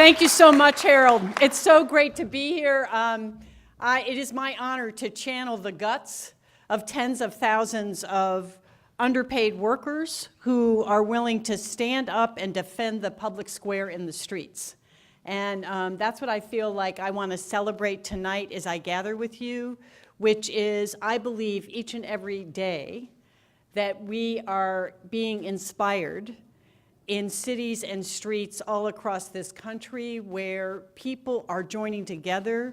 Thank you so much, Harold. It's so great to be here. It is my honor to channel the guts of tens of thousands of underpaid workers who are willing to stand up and defend the public square in the streets. And that's what I feel like I want to celebrate tonight as I gather with you, which is, I believe, each and every day that we are being inspired in cities and streets all across this country where people are joining together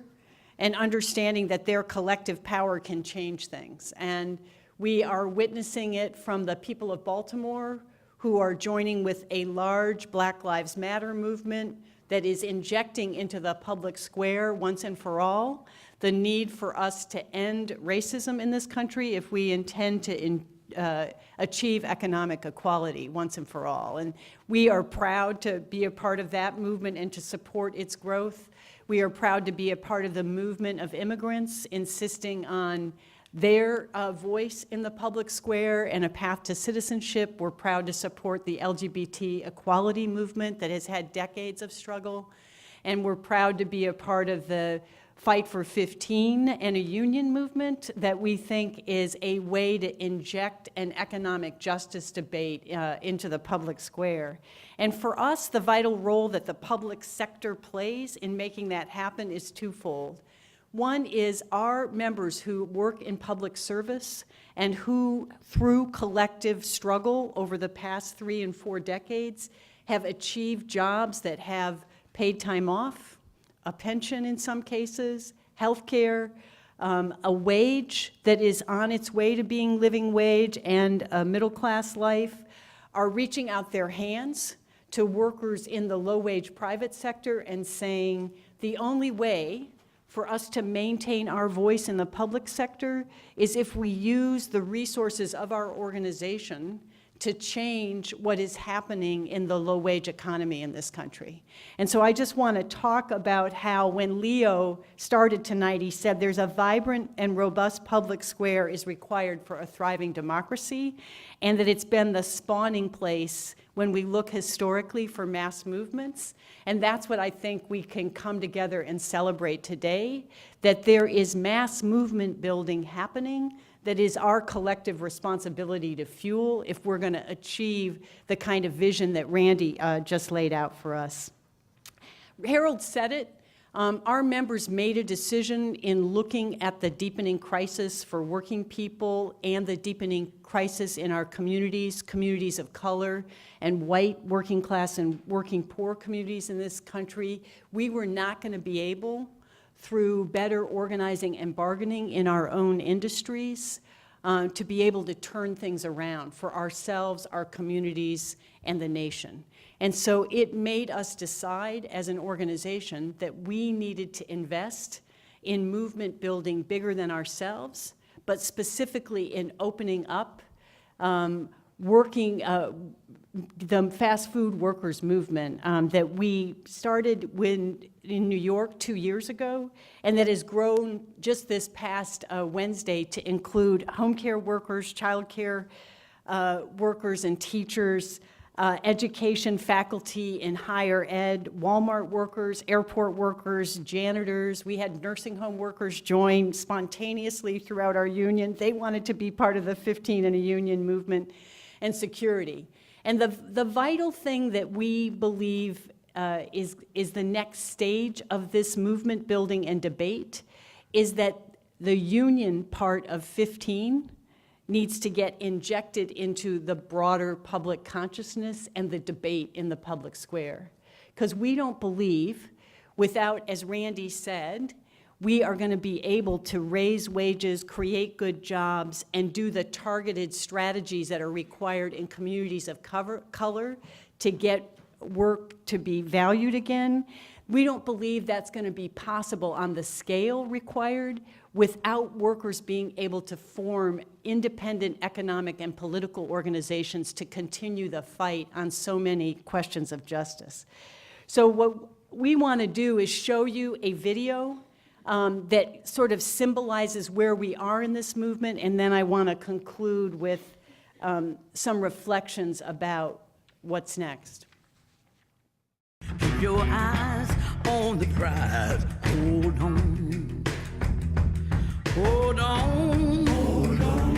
and understanding that their collective power can change things. And we are witnessing it from the people of Baltimore, who are joining with a large Black Lives Matter movement that is injecting into the public square once and for all the need for us to end racism in this country if we intend to achieve economic equality once and for all. And we are proud to be a part of that movement and to support its growth. We are proud to be a part of the movement of immigrants insisting on their voice in the public square and a path to citizenship. We're proud to support the LGBT equality movement that has had decades of struggle. And we're proud to be a part of the Fight for 15 and a union movement that we think is a way to inject an economic justice debate into the public square. And for us, the vital role that the public sector plays in making that happen is twofold. One is our members who work in public service and who, through collective struggle over the past 3 and 4 decades, have achieved jobs that have paid time off, a pension in some cases, health care, a wage that is on its way to being living wage, and a middle-class life, are reaching out their hands to workers in the low-wage private sector and saying the only way for us to maintain our voice in the public sector is if we use the resources of our organization to change what is happening in the low-wage economy in this country. And so I just want to talk about how when Leo started tonight, he said there's a vibrant and robust public square is required for a thriving democracy, and that it's been the spawning place when we look historically for mass movements. And that's what I think we can come together and celebrate today, that there is mass movement building happening that is our collective responsibility to fuel if we're going to achieve the kind of vision that Randy just laid out for us. Harold said it. Our members made a decision in looking at the deepening crisis for working people and the deepening crisis in our communities, communities of color and white working class and working poor communities in this country. We were not going to be able, through better organizing and bargaining in our own industries, to be able to turn things around for ourselves, our communities, and the nation. And so it made us decide as an organization that we needed to invest in movement building bigger than ourselves, but specifically in opening up, working the fast food workers movement that we started in New York 2 years ago, and that has grown just this past Wednesday to include home care workers, child care workers and teachers, education faculty in higher ed, Walmart workers, airport workers, janitors. We had nursing home workers join spontaneously throughout our union. They wanted to be part of the 15 and a union movement, and security. And the vital thing that we believe is the next stage of this movement building and debate is that the union part of 15 needs to get injected into the broader public consciousness and the debate in the public square. Because we don't believe, without, as Randy said, we are going to be able to raise wages, create good jobs, and do the targeted strategies that are required in communities of color to get work to be valued again. We don't believe that's going to be possible on the scale required without workers being able to form independent economic and political organizations to continue the fight on so many questions of justice. So what we want to do is show you a video that sort of symbolizes where we are in this movement, and then I want to conclude with some reflections about what's next. Keep your eyes on the prize. Hold on. Hold on. Hold on.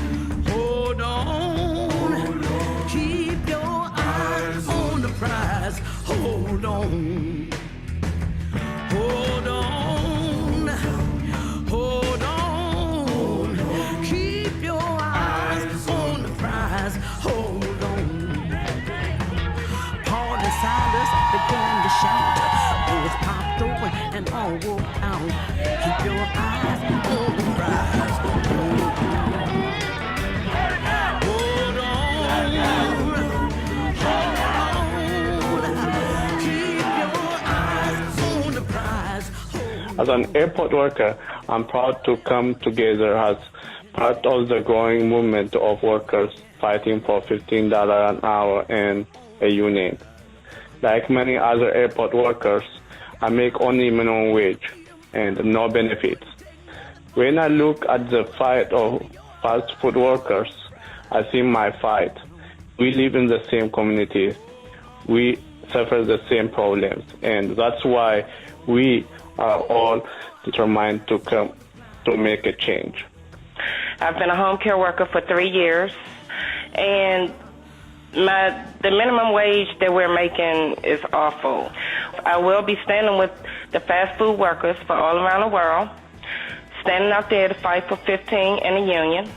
Hold on. Keep your eyes on the prize. Hold on. Hold on. Hold on. Keep your eyes on the prize. Hold on. Paul and Silas began to shout. Doors popped open and all walked out. Keep your eyes on the prize. Hold on. Hold on. Hold on. Keep your eyes on the prize. As an airport worker, I'm proud to come together as part of the growing movement of workers fighting for $15 an hour and a union. Like many other airport workers, I make only minimum wage and no benefits. When I look at the fight of fast food workers, I see my fight. We live in the same communities. We suffer the same problems, and that's why we are all determined to come to make a change. I've been a home care worker for 3 years, and the minimum wage that we're making is awful. I will be standing with the fast food workers for all around the world, standing out there to fight for 15 in a union.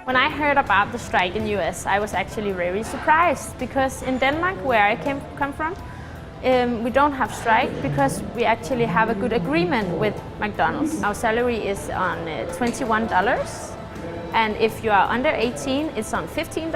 When I heard about the strike in the US, I was actually very surprised because in Denmark, where I come from, we don't have strike because we actually have a good agreement with McDonald's. Our salary is on $21, and if you are under 18, it's on $15.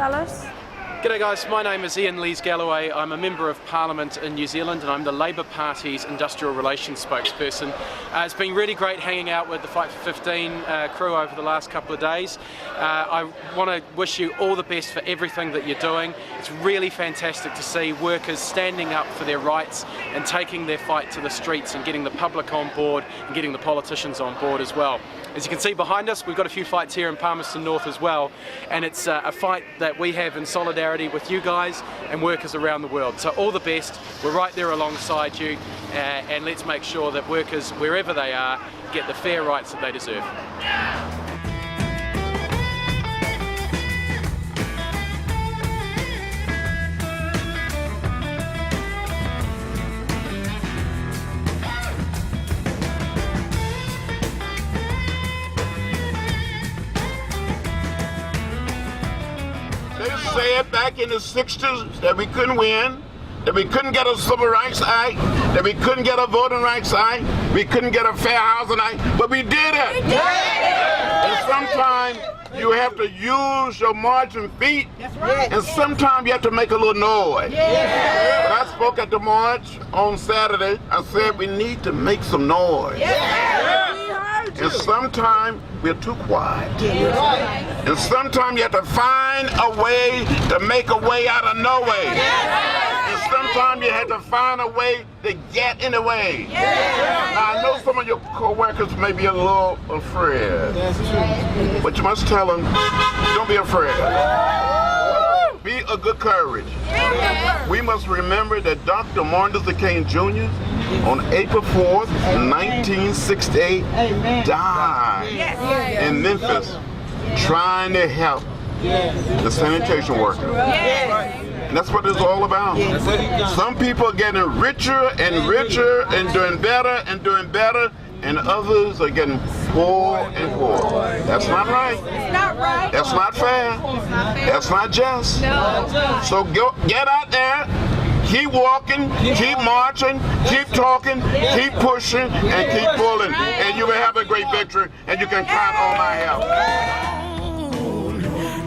G'day guys, my name is Ian Lees-Galloway. I'm a Member of Parliament in New Zealand and I'm the Labour Party's Industrial Relations spokesperson. It's been really great hanging out with the Fight for 15 crew over the last couple of days. I want to wish you all the best for everything that you're doing. It's really fantastic to see workers standing up for their rights and taking their fight to the streets and getting the public on board and getting the politicians on board as well. As you can see behind us, we've got a few fights here in Palmerston North as well, and it's a fight that we have in solidarity with you guys and workers around the world. So all the best, we're right there alongside you, and let's make sure that workers, wherever they are, get the fair rights that they deserve. They said back in the 60s that we couldn't win, that we couldn't get a Civil Rights Act, that we couldn't get a Voting Rights Act, we couldn't get a Fair Housing Act, but we did it! We did it! And sometimes you have to use your marching feet, and sometimes you have to make a little noise. When I spoke at the march on Saturday, I said we need to make some noise. And sometimes we're too quiet. And sometimes you have to find a way to make a way out of no way. And sometimes you have to find a way to get in the way. Now I know some of your co-workers may be a little afraid. But you must tell them, don't be afraid. Be a good courage. We must remember that Dr. Martin Luther King Jr. on April 4th, 1968, died in Memphis trying to help the sanitation workers. And that's what it's all about. Some people are getting richer and richer and doing better, and others are getting poor and poor. That's not right. It's not right. That's not fair. That's not just. No. So get out there, keep walking, keep marching, keep talking, keep pushing, and keep pulling. And you will have a great victory, and you can count on my help.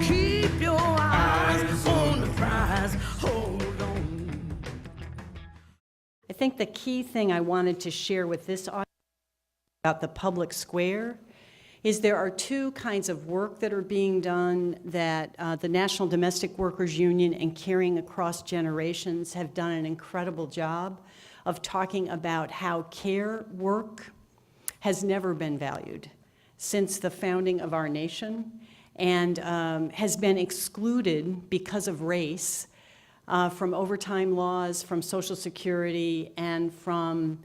Keep your eyes on the prize. Hold on. I think the key thing I wanted to share with this audience about the public square is there are two kinds of work that are being done that the National Domestic Workers Union and Caring Across Generations have done an incredible job of talking about how care work has never been valued since the founding of our nation and has been excluded because of race from overtime laws, from Social Security, and from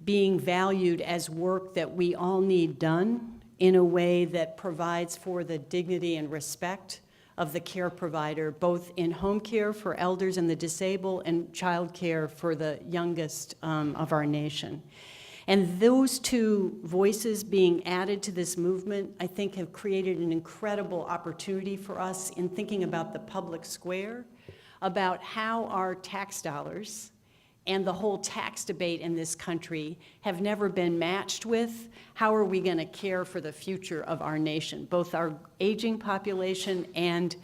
being valued as work that we all need done in a way that provides for the dignity and respect of the care provider, both in home care for elders and the disabled and child care for the youngest of our nation. And those two voices being added to this movement, I think, have created an incredible opportunity for us in thinking about the public square, about how our tax dollars and the whole tax debate in this country have never been matched with how are we going to care for the future of our nation, both our aging population and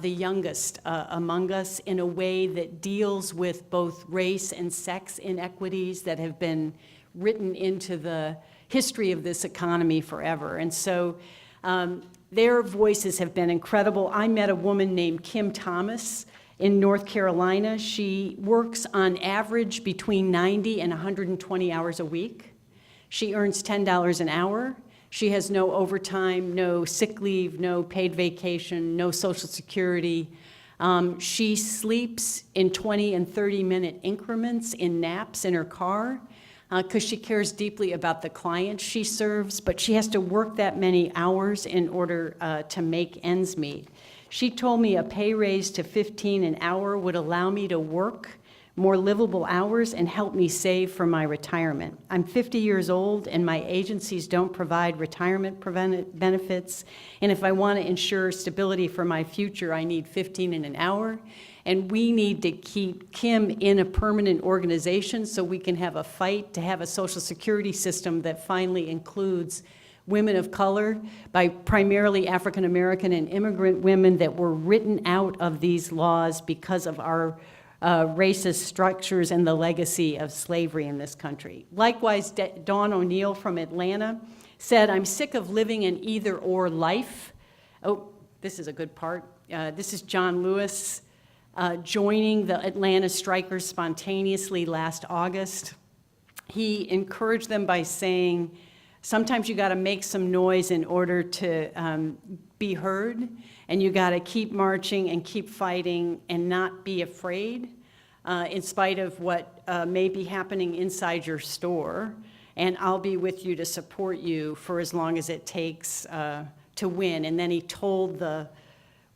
the youngest among us, in a way that deals with both race and sex inequities that have been written into the history of this economy forever. And so their voices have been incredible. I met a woman named Kim Thomas in North Carolina. She works on average between 90 and 120 hours a week. She earns $10 an hour. She has no overtime, no sick leave, no paid vacation, no Social Security. She sleeps in 20 and 30-minute increments in naps in her car because she cares deeply about the clients she serves, but she has to work that many hours in order to make ends meet. She told me a pay raise to $15 an hour would allow me to work more livable hours and help me save for my retirement. I'm 50 years old and my agencies don't provide retirement benefits. And if I want to ensure stability for my future, I need $15 an hour. And we need to keep Kim in a permanent organization so we can have a fight to have a Social Security system that finally includes women of color, by primarily African American and immigrant women that were written out of these laws because of our racist structures and the legacy of slavery in this country. Likewise, Dawn O'Neill from Atlanta said, "I'm sick of living an either-or life." Oh, this is a good part. This is John Lewis joining the Atlanta strikers spontaneously last August. He encouraged them by saying, sometimes you got to make some noise in order to be heard, and you got to keep marching and keep fighting and not be afraid in spite of what may be happening inside your store. And I'll be with you to support you for as long as it takes to win. And then he told the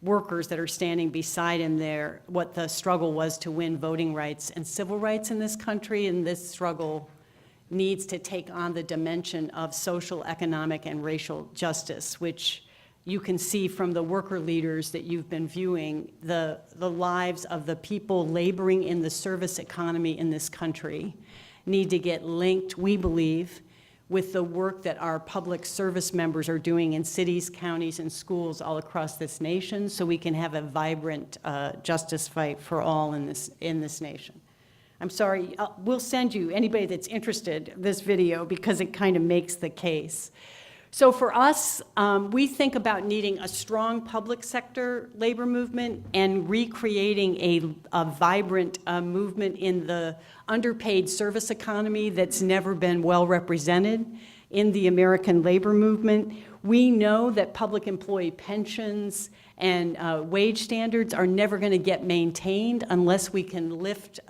workers that are standing beside him there what the struggle was to win voting rights and civil rights in this country, and this struggle needs to take on the dimension of social, economic, and racial justice, which you can see from the worker leaders that you've been viewing, the lives of the people laboring in the service economy in this country need to get linked, we believe, with the work that our public service members are doing in cities, counties, and schools all across this nation, so we can have a vibrant justice fight for all in this nation. I'm sorry, we'll send you, anybody that's interested, this video because it kind of makes the case. So for us, we think about needing a strong public sector labor movement and recreating a vibrant movement in the underpaid service economy that's never been well represented in the American labor movement. We know that public employee pensions and wage standards are never going to get maintained unless we can lift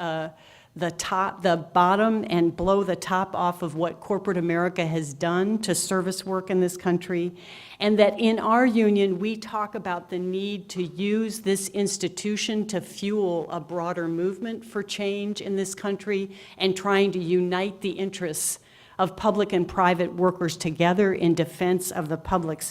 the bottom and blow the top off of what corporate America has done to service work in this country, and that in our union we talk about the need to use this institution to fuel a broader movement for change in this country and trying to unite the interests of public and private workers together in defense of the public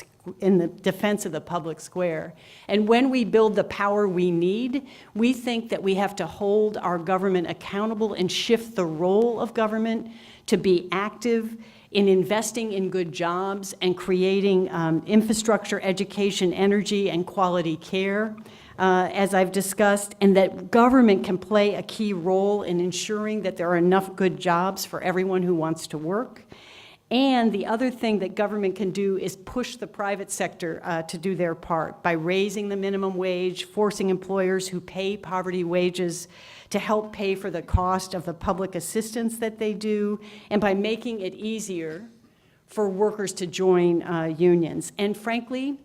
square. And when we build the power we need, we think that we have to hold our government accountable and shift the role of government to be active in investing in good jobs and creating infrastructure, education, energy, and quality care, as I've discussed, and that government can play a key role in ensuring that there are enough good jobs for everyone who wants to work. And the other thing that government can do is push the private sector to do their part by raising the minimum wage, forcing employers who pay poverty wages to help pay for the cost of the public assistance that they do, and by making it easier for workers to join unions. And frankly,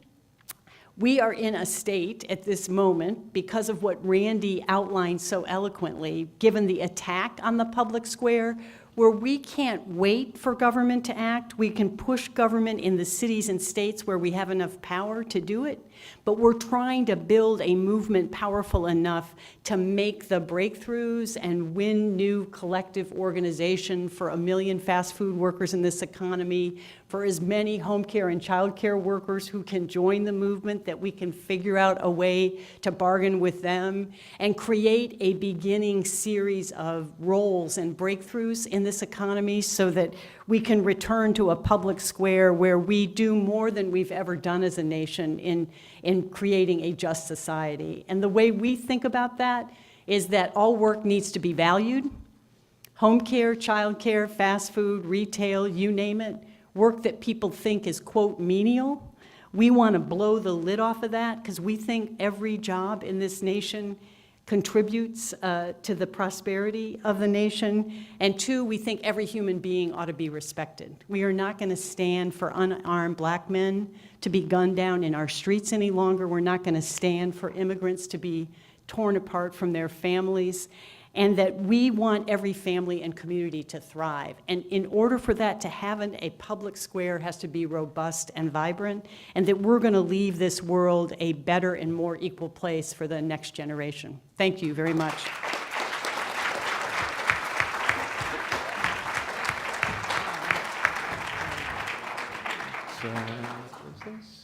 we are in a state at this moment, because of what Randy outlined so eloquently, given the attack on the public square, where we can't wait for government to act. We can push government in the cities and states where we have enough power to do it, but we're trying to build a movement powerful enough to make the breakthroughs and win new collective organization for 1 million fast food workers in this economy, for as many home care and child care workers who can join the movement, that we can figure out a way to bargain with them and create a beginning series of roles and breakthroughs in this economy so that we can return to a public square where we do more than we've ever done as a nation in creating a just society. And the way we think about that is that all work needs to be valued. Home care, child care, fast food, retail, you name it, work that people think is, quote, menial. We want to blow the lid off of that because we think every job in this nation contributes to the prosperity of the nation. And two, we think every human being ought to be respected. We are not going to stand for unarmed black men to be gunned down in our streets any longer. We're not going to stand for immigrants to be torn apart from their families. And that we want every family and community to thrive. And in order for that to happen, a public square has to be robust and vibrant, and that we're going to leave this world a better and more equal place for the next generation. Thank you very much. So, what is this?